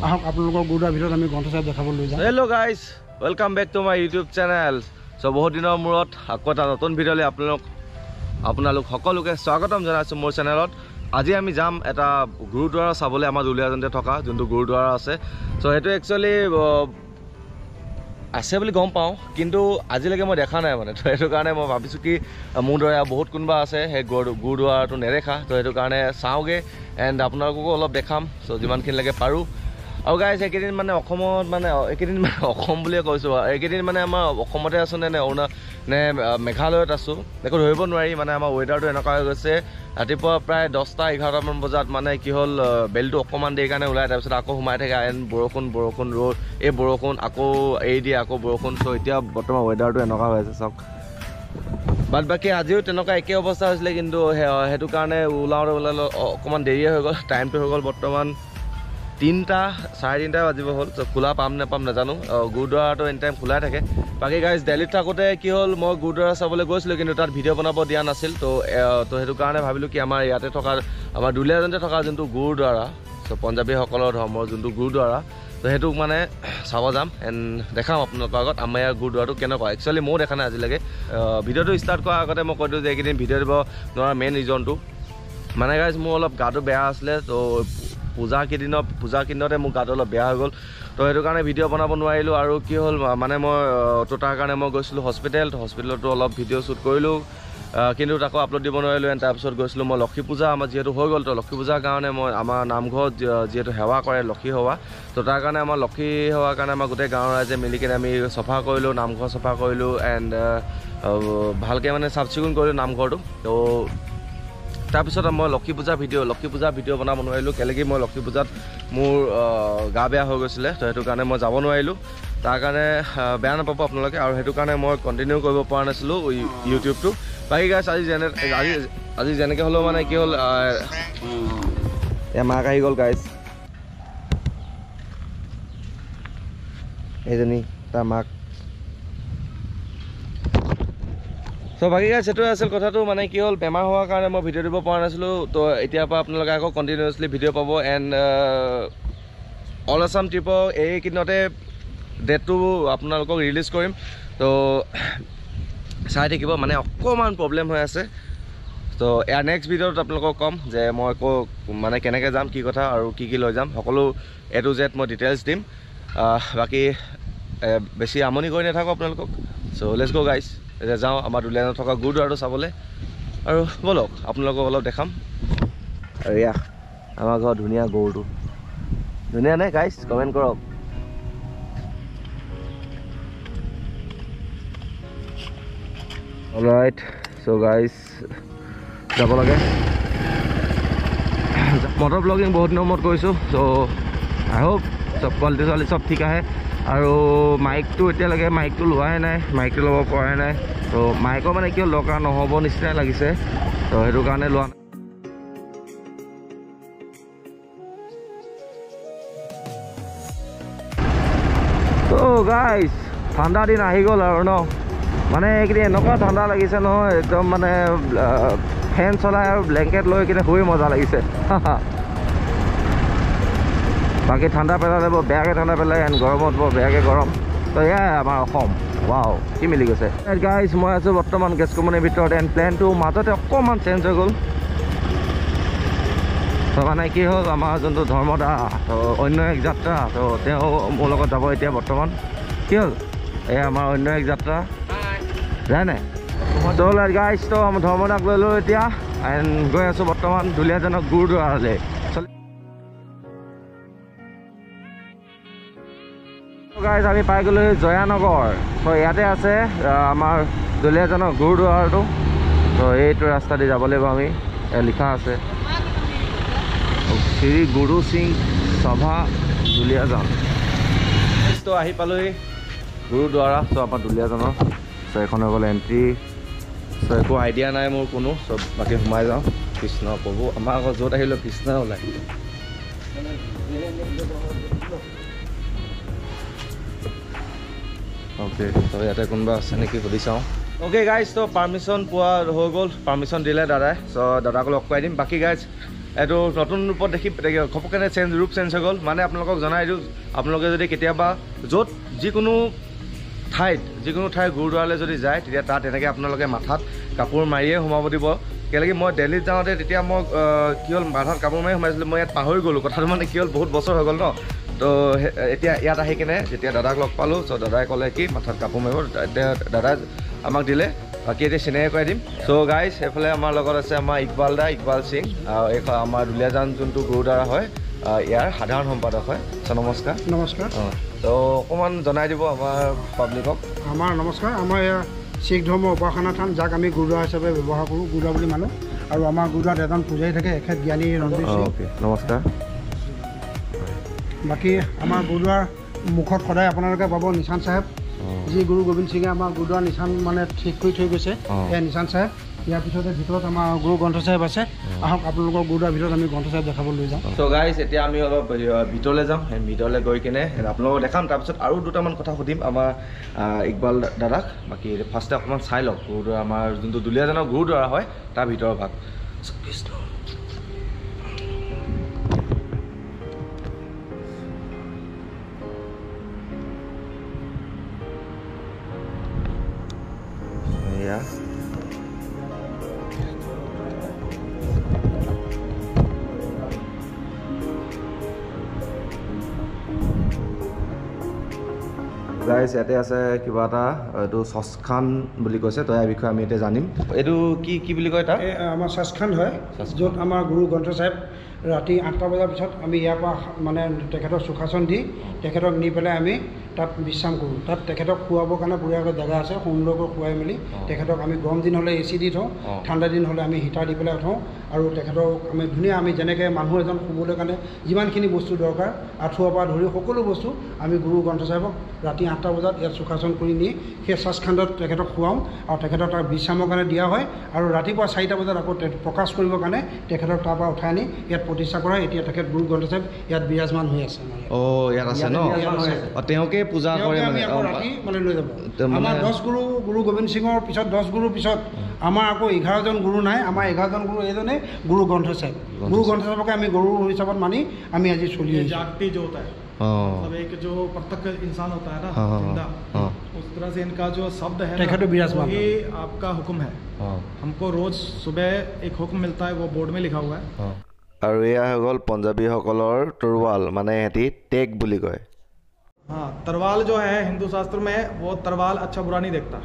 আহক আপোনালোকৰ গুৰুদ্বাৰৰ ভিতৰত আমি গ্ৰন্থ চাহেব দেখাব লৈ যাম। Hello' guys, welcome back to my YouTube channel. So' বহুত দিনৰ মূৰত আকৌ এটা নতুন ভিডিঅ'লৈ আপোনালোক সকলোকে স্বাগতম জনাইছোঁ মোৰ চেনেলত। আজি আমি যাম এটা গুৰুদ্বাৰা চাবলৈ, আমাৰ দুলীয়াজানতে থকা যোনটো গুৰুদ্বাৰা আছে। চ' সেইটো একচুৱেলি আছে বুলি গম পাওঁ, কিন্তু আজিলৈকে মই দেখা নাই মানে। তো সেইটো কাৰণে মই ভাবিছোঁ কি মোৰ দৰে বহুত কোনোবা আছে সেই গুৰুদ্বাৰাটো নেদেখা। তো সেইটো কাৰণে চাওঁগৈ এণ্ড আপোনালোককো অলপ দেখাম। চ' যিমানখিনিলৈকে পাৰোঁ। আৰু গাইজ এইকেইদিন মানে অসমত মানে এইকেইদিন মানে অসম বুলিয়ে কৈছোঁ, এইকেইদিন মানে আমাৰ অসমতে আছোঁ নে মেঘালয়ত আছোঁ একো ধৰিব নোৱাৰি। মানে আমাৰ ৱেডাৰটো এনেকুৱা হৈ গৈছে, ৰাতিপুৱা প্ৰায় 10-11মান বজাত মানে কি হ'ল বেলটো অকণমান দেৰি কাৰণে ওলায়, তাৰপিছত আকৌ সোমাই থাকে এণ্ড বৰষুণ ৰ'দ, এই বৰষুণ আকৌ এৰি দিয়ে, আকৌ বৰষুণ। চ' এতিয়া বৰ্তমান ৱেডাৰটো এনেকুৱা হৈ আছে চাওক। বাট বাকী আজিও তেনেকুৱা একেই অৱস্থা হৈছিলে, কিন্তু সেইটো কাৰণে ওলাওঁতে অকণমান দেৰিয়ে হৈ গ'ল। টাইমটো হৈ গ'ল বৰ্তমান 3:30 বাজিব হ'ল। চ' খোলা পাম নাপাম নাজানো। গুৰুদ্বাৰাটো এনি টাইম খোলাই থাকে। বাকী গাইজ দিল্লীত থাকোঁতে কি হ'ল, মই গুৰুদ্বাৰা চাবলৈ গৈছিলোঁ, কিন্তু তাত ভিডিঅ' বনাব দিয়া নাছিল। তো সেইটো কাৰণে ভাবিলোঁ কি আমাৰ ইয়াতে থকা আমাৰ দুলীয়াজানতে থকা যোনটো গুৰুদ্বাৰা, চ' পঞ্জাৱীসকলৰ ধৰ্মৰ যোনটো গুৰুদ্বাৰা, তো সেইটোক মানে চাব যাম এণ্ড দেখাম আপোনালোকৰ আগত আমাৰ ইয়াৰ গুৰুদ্বাৰাটো কেনেকুৱা। একচুৱেলি ময়ো দেখা নাই আজিলৈকে। ভিডিঅ'টো ষ্টাৰ্ট কৰাৰ আগতে মই কৈ দিওঁ যে এইকেইদিন ভিডিঅ' দিব নোৱাৰা মেইন ৰিজনটো মানে গাইজ মোৰ অলপ গাটো বেয়া আছিলে। তো পূজাৰ কেইদিনতে মোৰ গাটো অলপ বেয়া হৈ গ'ল। তো সেইটো কাৰণে ভিডিঅ' বনাব নোৱাৰিলোঁ। আৰু কি হ'ল মানে মই তো তাৰ কাৰণে মই গৈছিলোঁ হস্পিটেলতো অলপ ভিডিঅ' শ্বুট কৰিলোঁ, কিন্তু তাকো আপলোড দিব নোৱাৰিলোঁ। এণ্ড তাৰপিছত গৈছিলোঁ মই লক্ষী পূজা আমাৰ যিহেতু হৈ গ'ল। তো লক্ষী পূজাৰ কাৰণে মই আমাৰ নামঘৰত যিহেতু সেৱা কৰে লক্ষী সেৱা, তো তাৰ কাৰণে আমাৰ লক্ষী সেৱাৰ কাৰণে আমাৰ গোটেই গাঁৱৰ ৰাইজে মিলি কিনে আমি চফা কৰিলোঁ, নামঘৰ চফা কৰিলোঁ এণ্ড ভালকৈ মানে চাফ চিকুণ কৰিলোঁ নামঘৰটো। তো তাৰপিছত মই লক্ষী পূজা ভিডিঅ' বনাব নোৱাৰিলোঁ, কেলেকি মই লক্ষী পূজাত মোৰ গা বেয়া হৈ গৈছিলে। তো সেইটো কাৰণে মই যাব নোৱাৰিলোঁ। তাৰ কাৰণে বেয়া নাপাব আপোনালোকে। আৰু সেইটো কাৰণে মই কণ্টিনিউ কৰিব পৰা নাছিলোঁ ইউটিউবটো। বাকী গাইজ আজি যেনেকৈ হ'লেও মানে কি হ'ল, মাক আহি গ'ল গাইজ, এইজনী তাৰ মাক। চ' বাকী গাইজ সেইটোৱে আছিল কথাটো। মানে কি হ'ল, বেমাৰ হোৱাৰ কাৰণে মই ভিডিঅ' দিব পৰা নাছিলোঁ। তো এতিয়াৰ পৰা আপোনালোকে আকৌ কণ্টিনিউৱাছলি ভিডিঅ' পাব। এণ্ড অল আছাম ট্ৰিপৰ এইকেইদিনতে ডেটটো আপোনালোকক ৰিলিজ কৰিম। তো চাই থাকিব। মানে অকণমান প্ৰব্লেম হৈ আছে। তো ইয়াৰ নেক্সট ভিডিঅ'ত আপোনালোকক ক'ম যে মই আকৌ মানে কেনেকৈ যাম, কি কথা আৰু কি লৈ যাম, সকলো A to Z মই ডিটেইলছ দিম। বাকী বেছি আমনি কৰি নাথাকোঁ আপোনালোকক। চ' লেটছ গো গাইজ, এতিয়া যাওঁ আমাৰ দুলীয়াজানত থকা গুৰুদ্বাৰটো চাবলৈ। আৰু ব'লক আপোনালোকক অলপ দেখাম। আৰু এয়া আমাৰ ঘৰৰ ধুনীয়া গৰুটো, ধুনীয়া নে গাইজ? কমেণ্ট কৰক। অলৰাইট, চ' গাইজ যাব লাগে। মটৰ ব্লগিং বহুত দিনৰ মূৰত কৰিছোঁ। চ' আই হোপ চব কোৱালিটি চব ঠিক আহে। আৰু মাইকটো এতিয়ালৈকে লোৱাই নাই, মাইকটো ল'ব পৰাই নাই। তো মাইকৰ মানে কিয় দৰকাৰ নহ'ব নিচিনাই লাগিছে। তো সেইটো কাৰণে লোৱা নাই। তো গাইজ ঠাণ্ডা দিন আহি গ'ল আৰু ন, মানে এইকেইদিন এনেকুৱা ঠাণ্ডা লাগিছে নহয়, একদম মানে ফেন চলাই আৰু ব্লেংকেট লৈ কিনে শুই মজা লাগিছে। বাকী ঠাণ্ডা পেলালে বৰ বেয়াকৈ ঠাণ্ডা পেলাই, এণ্ড গৰমত বৰ বেয়াকৈ গৰম। তো এয়াই আমাৰ অসম। ৱাও, কি মিলি গৈছে গাইজ। মই আছোঁ বৰ্তমান গেছকমনিৰ ভিতৰত, এণ্ড প্লেনটো মাজতে অকণমান চেঞ্জ হৈ গ'ল। তো মানে কি হ'ল, আমাৰ যোনটো ধৰ্মদা, তো অন্য এক যাত্ৰা, তো তেওঁ মোৰ লগত যাব এতিয়া বৰ্তমান। কি হ'ল, এয়া আমাৰ অন্য এক যাত্ৰা যায় নাই। তো গাইজ তো আমাৰ ধৰ্মদাক লৈ লওঁ এতিয়া, এণ্ড গৈ আছোঁ বৰ্তমান দুলীয়াজানৰ গুৰুদ্বাৰলৈ। গাইজ আমি পাই গ'লোঁ জয়ানগৰ। তো ইয়াতে আছে আমাৰ দুলীয়াজানৰ গুৰুদ্বাৰটো। তো এইটো ৰাস্তা দি যাব লাগিব আমি, লিখা আছে শ্ৰী গুৰু সিং সভা দুলীয়াজান। তো আহি পালোহি গুৰুদ্বাৰা। চ' আমাৰ দুলীয়াজানৰ। চ' এখন হৈ গ'ল এণ্ট্ৰি। চ' একো আইডিয়া নাই মোৰ কোনো। চব বাকী সোমাই যাওঁ। কৃষ্ণ প্ৰভু, আমাৰ আকৌ য'ত আহিলোঁ কৃষ্ণ ওলাই। অ'কে, তো ইয়াতে কোনোবা আছে নেকি সুধি চাওঁ। অ'কে গাইজ, তো পাৰ্মিশ্যন পোৱা হৈ গ'ল, পাৰ্মিশ্যন দিলে দাদাই। চ' দাদাক লগ কৰাই দিম। বাকী গাইজ এইটো নতুন ৰূপত দেখি ঘপককৈ ৰূপ চেঞ্জ হৈ গ'ল মানে আপোনালোকক জনাই দিওঁ আপোনালোকে যদি কেতিয়াবা য'ত যিকোনো ঠাইত গুৰুদ্বাৰলৈ যদি যায় তেতিয়া তাত এনেকৈ আপোনালোকে মাথাত কাপোৰ মাৰিয়ে সোমাব দিব কেলেকি মই দিল্লীত যাওঁতে তেতিয়া মই কি হ'ল মাথাত কাপোৰ মাৰি সোমাইছিলোঁ মই ইয়াত পাহৰি গ'লোঁ কথাটো মানে কি হ'ল বহুত বছৰ হৈ গ'ল ন তো এতিয়া ইয়াত আহি কিনে যেতিয়া দাদাক লগ পালোঁ চ' দাদাই ক'লে কি মাথাত কাপোৰ মাৰিব এতিয়া দাদাই আমাক দিলে বাকী এতিয়া চিনাকি কৰাই দিম চ' গাইজ এইফালে আমাৰ লগত আছে আমাৰ ইকবাল সিং এই আমাৰ দুলীয়াজান যোনটো গুৰুদ্বাৰা হয় ইয়াৰ সাধাৰণ সম্পাদক হয় চ' নমস্কাৰ অঁ তো অকণমান জনাই দিব আমাৰ পাব্লিকক আমাৰ নমস্কাৰ আমাৰ ইয়াৰ শিখ ধৰ্ম উপাসনা থান যাক আমি গুৰুদ্বাৰ হিচাপে ব্যৱহাৰ কৰোঁ গুৰুদ্বাৰ বুলি মানো আৰু আমাৰ গুৰুদ্বাৰত এজন পূজাৰী থাকে এখেত জ্ঞানী ৰণবীৰ সিং নমস্কাৰ বাকী আমাৰ গুৰুদ্বাৰ মুখত সদায় আপোনালোকে পাব নিচান চাহেব যি গুৰু গোবিন্দ সিঙে আমাৰ গুৰুদ্বাৰ নিচান মানে ঠিক কৰি থৈ গৈছে এই নিচান চাহেব ইয়াৰ পিছতে ভিতৰত আমাৰ গুৰু গ্ৰন্থ চাহেব আছে আহক আপোনালোকৰ গুৰুদ্বাৰ ভিতৰত আমি গ্ৰন্থ চাহেব দেখাব লৈ যাওঁ চ' গাইজ এতিয়া আমি অলপ ভিতৰলৈ যাম ভিতৰলৈ গৈ কিনে আপোনালোকক দেখাম তাৰপিছত আৰু দুটামান কথা সুধিম আমাৰ ইকবাল দাদাক বাকী ফাৰ্ষ্টে অকণমান চাই লওক গুৰুদ্বাৰ আমাৰ যোনটো দুলীয়াজানৰ গুৰুদ্বাৰা হয় তাৰ ভিতৰৰ ভাগ কৃষ্ণ Yeah. গাইজ ইয়াতে আছে কিবা এটা এইটো চচখান বুলি কৈছে তো ইয়াৰ বিষয়ে আমি এতিয়া জানিম এইটো কি বুলি কয় তাত আমাৰ চচখান হয় য'ত আমাৰ গুৰু গ্ৰন্থ চাহেব ৰাতি 8টা বজাৰ পিছত আমি ইয়াৰ পৰা মানে তেখেতক সুখাসন দি তেখেতক নি পেলাই আমি তাত বিশ্ৰাম কৰোঁ তাত তেখেতক খুৱাবৰ কাৰণে বঢ়িয়াকৈ জেগা আছে সুন্দৰকৈ খুৱাই মেলি তেখেতক আমি গৰম দিন হ'লে AC দি থওঁ ঠাণ্ডা দিন হ'লে আমি হিটাৰ দি পেলাই থওঁ আৰু তেখেতক আমি ধুনীয়া আমি যেনেকৈ মানুহ এজন শুবলৈ কাৰণে যিমানখিনি বস্তু দৰকাৰ আঁঠুৱাৰ পৰা ধৰি সকলো বস্তু আমি গুৰু গ্ৰন্থ চাহেবক ৰাতি 8টা বজাত ইয়াত সুখাসন কৰি নি সেই চচখাণ্ডত তেখেতক খুৱাওঁ আৰু তেখেতক তাৰ বিশ্ৰামৰ কাৰণে দিয়া হয় আৰু ৰাতিপুৱা 4টা বজাত আকৌ প্ৰকাশ কৰিবৰ কাৰণে তেখেতক তাৰ পৰা উঠাই আনি ইয়াত প্ৰতিষ্ঠা কৰা এতিয়া তেখেত গুৰু গ্ৰন্থ চাহেব ইয়াত বিৰাজমান হৈ আছে ইয়াত আছে ন তেওঁকে পূজা কৰে মানে লৈ যাব আমাৰ 10 গুৰু গোবিন্দ সিঙৰ পিছত 10 গুৰুৰ পিছত আমাৰ আকৌ 11জন গুৰু নাই আমাৰ 11জন গুৰু এইজনে গুৰু গ্ৰন্থ চাহেবকে আমি গুৰু হিচাপত মানি আমি আজি চলি जागती जो होता है मतलब एक जो प्रत्यक्ष इंसान होता है ना जिंदा उस तरह से इनका जो शब्द है वही आपका हुक्म है हमको रोज सुबह एक हुक्म मिलता है वो बोर्ड में लिखा हुआ है আৰু এয়া হৈ গ'ল পঞ্জাবীসকলৰ তৰোৱাল মানে সিহঁতি টেক বুলি কয় हाँ तरवाल जो है हिंदू शास्त्र में वो तरवाल अच्छा बुरा नहीं देखता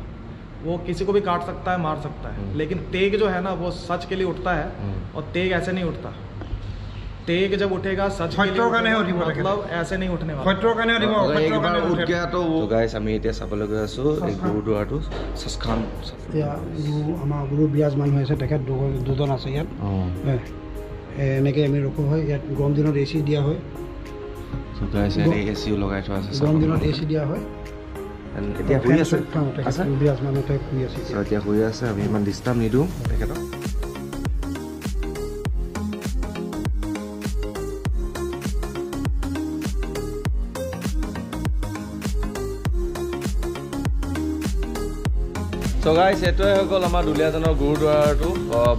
वो किसी को भी काट सकता है मार सकता है लेकिन तेग जो है ना वो सच के लिए उठता है और तेग ऐसे नहीं उठता तेग जब उठेगा सच के लिए मतलब ऐसे नहीं उठने वाला गाइस আমি এতিয়া চাবলৈ গৈ আছো এই গুৰুদ্বাৰটো চচখান আমাৰ গুৰু বিৰাজমান হৈ আছে তেখেত দুজন আছে ইয়াত এনেকৈ আমি ৰখোঁ হয় ইয়াত গৰম দিনত AC দিয়া হয় এচিও লগাই থোৱা আছে গৰম দিনত AC দিয়া হয় এতিয়া শুই আছে বিৰাজমানতে শুই আছে এতিয়া শুই আছে আমি ইমান ডিষ্টাৰ্ব নিদিওঁ তেখেতক চ' গাইছ এইটোৱে হৈ গ'ল আমাৰ দুলীয়াজানৰ গুৰুদ্বাৰটো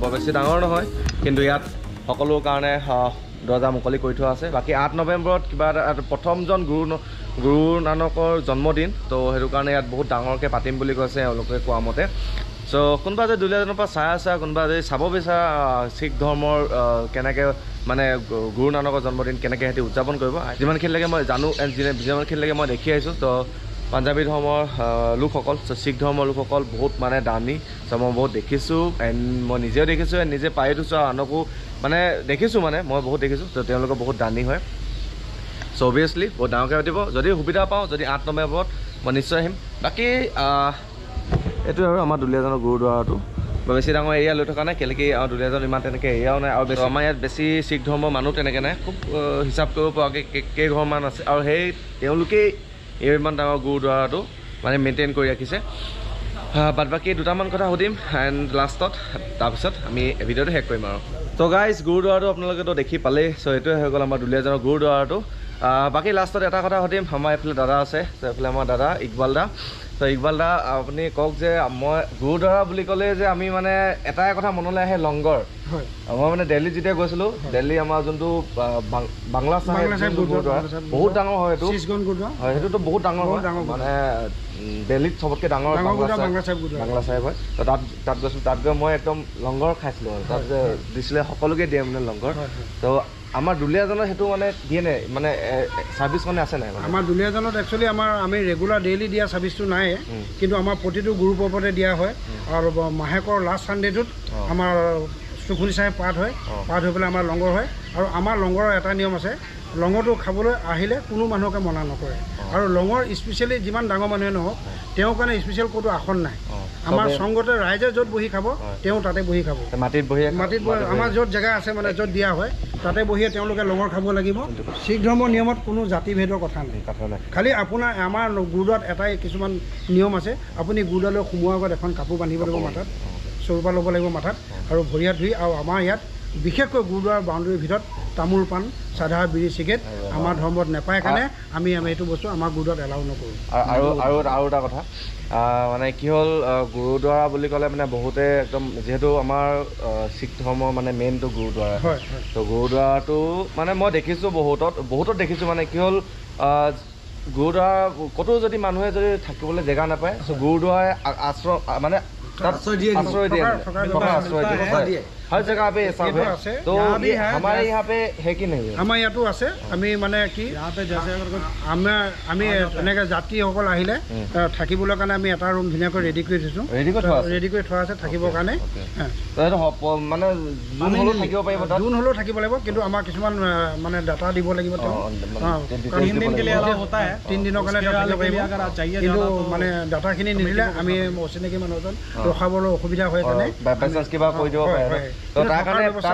বৰ বেছি ডাঙৰ নহয় কিন্তু ইয়াত সকলো কাৰণে দৰ্জা মুকলি কৰি থোৱা আছে বাকী 8 নৱেম্বৰত কিবা এটা প্ৰথমজন গুৰু নানকৰ জন্মদিন তো সেইটো কাৰণে ইয়াত বহুত ডাঙৰকৈ পাতিম বুলি কৈছে এওঁলোকে কোৱা মতে চ' কোনোবা যদি দুলীয়াজানৰ পৰা চাই আছে কোনোবা যদি চাব বিচাৰা শিখ ধৰ্মৰ কেনেকৈ মানে গুৰু নানকৰ জন্মদিন কেনেকৈ সিহঁতি উদযাপন কৰিব যিমানখিনিলৈকে মই জানো যিমানখিনিলৈকে মই দেখি আহিছোঁ তো পাঞ্জাবী ধৰ্মৰ লোকসকল শিখ ধৰ্মৰ লোকসকল বহুত মানে দামী চ' মই বহুত দেখিছোঁ এণ্ড মই নিজেও দেখিছোঁ এণ্ড নিজে পাই দিছোঁ আৰু আনকো মানে দেখিছোঁ মানে মই বহুত দেখিছোঁ তো তেওঁলোকে বহুত দানী হয় চ' অভিয়াছলি বহুত ডাঙৰকৈ পাতিব যদি সুবিধা পাওঁ যদি 8 নৱেম্বৰত মই নিশ্চয় আহিম বাকী এইটো আৰু আমাৰ দুলীয়াজানৰ গুৰুদ্বাৰটো বেছি ডাঙৰ এৰিয়া লৈ থকা নাই কেলেকি আৰু দুলীয়াজানত ইমান তেনেকৈ এৰিয়াও নাই আৰু আমাৰ ইয়াত বেছি শিখ ধৰ্মৰ মানুহ তেনেকৈ নাই খুব হিচাপ কৰিব পৰাকৈ কেইঘৰমান আছে আৰু সেই তেওঁলোকেই এই ইমান ডাঙৰ গুৰুদ্বাৰটো মানে মেইনটেইন কৰি ৰাখিছে বাদ বাকী দুটামান কথা সুধিম এণ্ড লাষ্টত তাৰপিছত আমি ভিডিঅ'টো শেষ কৰিম আৰু তো গাইজ গুৰুদ্বাৰটো আপোনালোকেতো দেখি পালেই চ' এইটোৱে হৈ গ'ল আমাৰ দুলীয়াজানৰ গুৰুদ্বাৰটো বাকী লাষ্টত এটা কথা সুধিম আমাৰ এইফালে দাদা আছে তো এইফালে আমাৰ দাদা ইকবাল দা তো ইকবাল দা আপুনি কওক যে মই গুৰুদ্বাৰা বুলি ক'লে যে আমি মানে এটাই কথা মনলৈ আহে লংগৰ মই মানে দিল্লী যেতিয়া গৈছিলোঁ দিল্লী আমাৰ যোনটো বাংলা চাহেব গুৰুদ্বাৰা বহুত ডাঙৰ হয় এইটো হয় সেইটোতো বহুত ডাঙৰ হয় মানে দিল্লীত চবতকৈ ডাঙৰ বাংলা চাহেব হয় তো তাত গৈছিলোঁ তাত গৈ মই একদম লংগৰ খাইছিলোঁ আৰু তাত যে দিছিলে সকলোকে দিয়ে মানে লংগৰ তো আমাৰ দুলীয়াজনত সেইটো মানে দিয়ে নে মানে সাৰ্ভিস মানে আছে নাই আমাৰ দুলীয়াজনত একচুয়ালি আমি ৰেগুলাৰ ডেইলি দিয়া সাৰ্ভিসটো নাই কিন্তু আমাৰ প্ৰতিটো গ্ৰুপ ওপৰতে দিয়া হয় আৰু মাহেকৰ লাষ্ট সানডেটোত আমাৰ সুখুনি চাহে পাঠ হৈ পেলাই আমাৰ লংগৰ হয় আৰু আমাৰ লংগৰৰ এটা নিয়ম আছে লংগৰটো খাবলৈ আহিলে কোনো মানুহকে মনা নকৰে আৰু লংগৰ স্পেচিয়েলি যিমান ডাঙৰ মানুহে নহওক তেওঁৰ কাৰণে স্পেচিয়েল কোনো আসন নাই আমাৰ সংগতে ৰাইজে য'ত বহি খাব তেওঁ তাতে বহি খাব মাটিত বহি আমাৰ য'ত জেগা আছে মানে য'ত দিয়া হয় তাতে বহিয়ে তেওঁলোকে লংগৰ খাব লাগিব শিখ ধৰ্মৰ নিয়মত কোনো জাতিভেদৰ কথা নাই খালি আপোনাৰ আমাৰ গুৰুদ্বাৰত এটাই কিছুমান নিয়ম আছে আপুনি গুৰুদ্বাৰলৈ সোমোৱাৰ আগত এখন কাপোৰ বান্ধিব লাগিব মাথাত চৌপা ল'ব লাগিব মাথাত আৰু ভৰি হাত ধুই আৰু আমাৰ ইয়াত বিশেষকৈ গুৰুদ্বাৰৰ বাউণ্ডেৰীৰ ভিতৰত তামোল পাণ চাধা বিড়ি চিগেট আমাৰ ধৰ্মত নেপায় কাৰণে আমি এইটো বস্তু আমাৰ গুৰুদ্বাৰত এলাউ নকৰোঁ আৰু এটা কথা মানে কি হ'ল গুৰুদ্বাৰা বুলি ক'লে মানে বহুতে একদম যিহেতু আমাৰ শিখ ধৰ্মৰ মানে মেইনটো গুৰুদ্বাৰা হয় তো গুৰুদ্বাৰাটো মানে মই দেখিছোঁ বহুতত দেখিছোঁ মানে কি হ'ল গুৰুদ্বাৰা ক'তো যদি মানুহে যদি থাকিবলৈ জেগা নাপায় গুৰুদ্বাৰাই আশ্ৰয় মানে आश्रय दिए हर जगह पे ऐसा है तो हमारे यहाँ पे है कि नहीं हमारे यहाँ तो আছে আমি মানে কি আমি এনেকৈ যাত্ৰীসকল আহিলে থাকিবলৈ কাৰণে আমি এটা ৰুম ধুনীয়াকৈ ৰেডি কৰি থৈছোঁ ৰেডি কৰি থোৱা আছে থাকিবৰ কাৰণে মানে জোন হ'লেও থাকিব লাগিব কিন্তু আমাৰ কিছুমান মানে ডাটা দিব লাগিব 3 दिन के लिए अलाउ होता है 3 दिনৰ কাৰণে থাকিব পাৰিব কিন্তু মানে ডাটাখিনি নিদিলে আমি অচিনাকি মানুহ এজন ৰখাবলৈ অসুবিধা হয় কাৰণে বাইচান্স কিবা কৈ দিব পাৰে তো তাৰ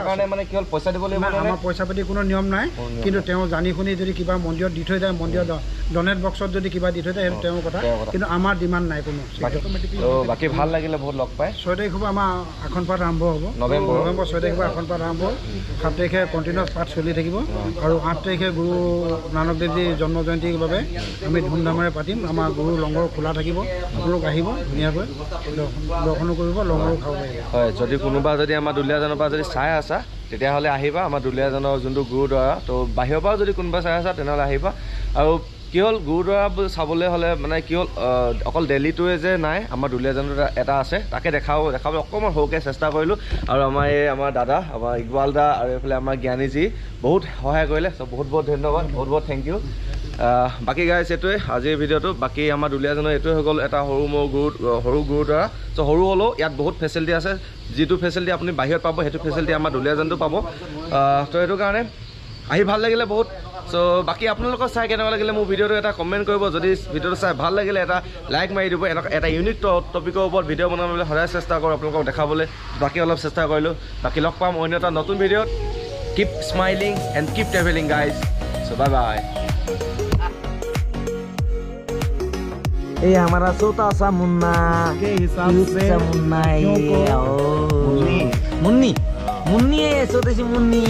কাৰণে মানে কি হ'ল পইচা দিব লাগিব আমাৰ পইচা পাতি কোনো নিয়ম নাই কিন্তু তেওঁ জানি শুনি যদি কিবা মন্দিৰত দি থৈ যায় মন্দিৰত ডনেট বক্সত যদি কিবা দি থৈ যায় সেইটো তেওঁৰ কথা কিন্তু আমাৰ ডিমাণ্ড নাই কোনো বাকী ভাল লাগিলে বহুত লগ পাই 6 তাৰিখৰ পৰা আমাৰ আসন পাঠ আৰম্ভ হ'ব নৱেম্বৰ 6 তাৰিখৰ পৰা আসন পাঠ আৰম্ভ হ'ব 7 তাৰিখে কণ্টিনিউৱাছ পাঠ চলি থাকিব আৰু 8 তাৰিখে গুৰু নানক দেৱজীৰ জন্ম জয়ন্তীৰ বাবে আমি ধুমধামেৰে পাতিম আমাৰ গুৰু লংগৰ খোলা থাকিব আপোনালোক আহিব ধুনীয়াকৈ দৰ্শনো কৰিব লংগৰো খাব পাৰিব হয় যদি কোনোবা যদি আমাৰ দুলীয়াজনৰ পৰা যদি চাই আছা তেতিয়াহ'লে আহিবা আমাৰ দুলীয়াজনৰ যোনটো গুৰুদ্বাৰা তো বাহিৰৰ পৰা যদি কোনোবা চাই আছা তেনেহ'লে আহিবা আৰু কি হ'ল গুৰুদ্বাৰা চাবলৈ হ'লে মানে কি হ'ল অকল দিল্লীটোৱে যে নাই আমাৰ দুলীয়াজনৰ এটা আছে তাকে দেখাবলৈ অকণমান সৰুকৈ চেষ্টা কৰিলোঁ আৰু আমাৰ দাদা আমাৰ ইকবাল দা আৰু এইফালে আমাৰ জ্ঞানীজী বহুত সহায় কৰিলে চ' বহুত ধন্যবাদ বহুত থেংক ইউ বাকী গাইজ এইটোৱে আজিৰ ভিডিঅ'টো বাকী আমাৰ দুলীয়াজনৰ এইটোৱে হৈ গ'ল এটা সৰু গুৰুদ্বাৰা চ' সৰু হ'লেও ইয়াত বহুত ফেচিলিটি আছে যিটো ফেচিলিটি আপুনি বাহিৰত পাব সেইটো ফেচিলিটি আমাৰ দুলীয়াজনটো পাব তো সেইটো কাৰণে আহি ভাল লাগিলে বহুত চ' বাকী আপোনালোকৰ চাই কেনেকুৱা লাগিলে মোৰ ভিডিঅ'টো এটা কমেণ্ট কৰিব যদি ভিডিঅ'টো চাই ভাল লাগিলে এটা লাইক মাৰি দিব এটা ইউনিক টপিকৰ ওপৰত ভিডিঅ' বনাবলৈ সদায় চেষ্টা কৰোঁ আপোনালোকক দেখাবলৈ বাকী অলপ চেষ্টা কৰিলোঁ বাকী লগ পাম অন্য এটা নতুন ভিডিঅ'ত keep smiling and keep travelling guys so' bye bye ये हमारा छोटा सा मुन्ना के हिसाब से मुन्ना है मुन्नी मुन्नी है छोटी सी मुन्नी